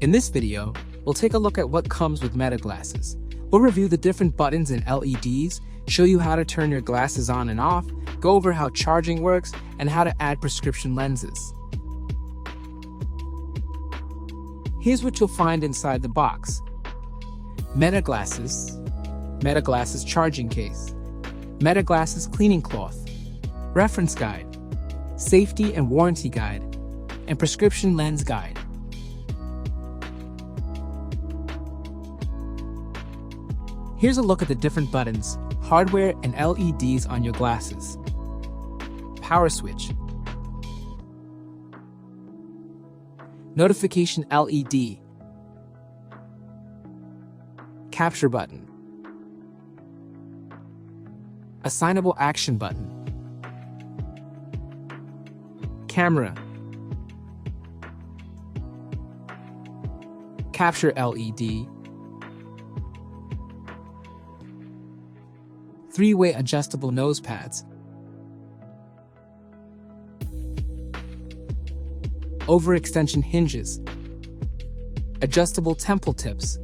In this video, we'll take a look at what comes with Meta glasses. We'll review the different buttons and LEDs, show you how to turn your glasses on and off, go over how charging works, and how to add prescription lenses. Here's what you'll find inside the box. Meta glasses charging case, Meta glasses cleaning cloth, reference guide, safety and warranty guide, and prescription lens guide. Here's a look at the different buttons, hardware, and LEDs on your glasses. Power switch, notification LED, capture button, assignable action button, camera, capture LED, three-way adjustable nose pads, overextension hinges, adjustable temple tips,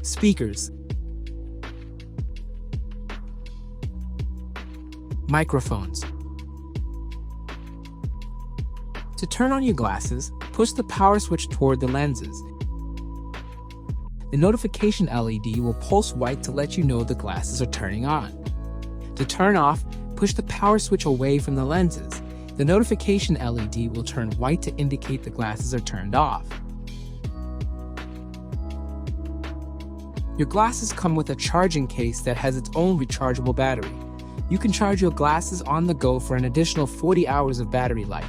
speakers, microphones. To turn on your glasses, push the power switch toward the lenses. The notification LED will pulse white to let you know the glasses are turning on. To turn off, push the power switch away from the lenses. The notification LED will turn white to indicate the glasses are turned off. Your glasses come with a charging case that has its own rechargeable battery. You can charge your glasses on the go for an additional 40 hours of battery life.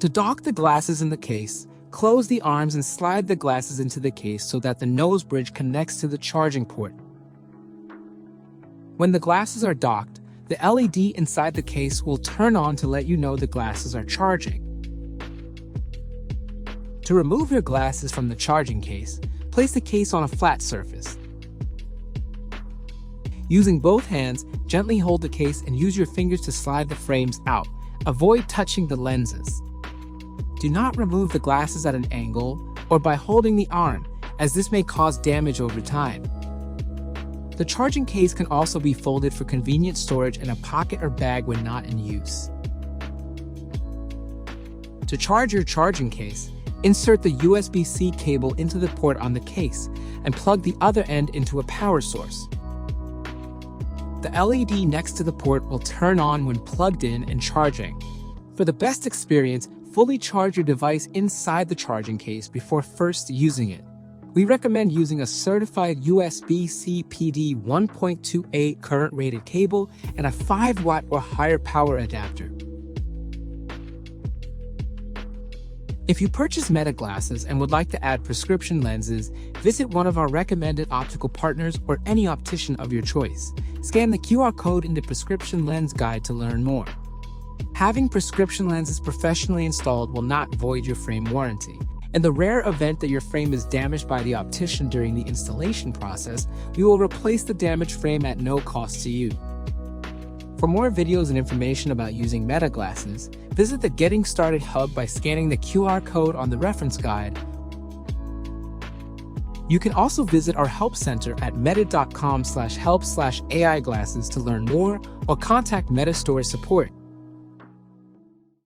To dock the glasses in the case, close the arms and slide the glasses into the case so that the nose bridge connects to the charging port. When the glasses are docked, the LED inside the case will turn on to let you know the glasses are charging. To remove your glasses from the charging case, place the case on a flat surface. Using both hands, gently hold the case and use your fingers to slide the frames out. Avoid touching the lenses. Do not remove the glasses at an angle or by holding the arm, as this may cause damage over time. The charging case can also be folded for convenient storage in a pocket or bag when not in use. To charge your charging case, insert the USB-C cable into the port on the case and plug the other end into a power source. The LED next to the port will turn on when plugged in and charging. For the best experience, fully charge your device inside the charging case before first using it. We recommend using a certified USB-C PD 1.28 current-rated cable and a 5-watt or higher power adapter. If you purchase Meta glasses and would like to add prescription lenses, visit one of our recommended optical partners or any optician of your choice. Scan the QR code in the prescription lens guide to learn more. Having prescription lenses professionally installed will not void your frame warranty. In the rare event that your frame is damaged by the optician during the installation process, we will replace the damaged frame at no cost to you. For more videos and information about using Meta glasses, visit the Getting Started hub by scanning the QR code on the reference guide. You can also visit our help center at meta.com/help/AI glasses to learn more or contact Meta Store support.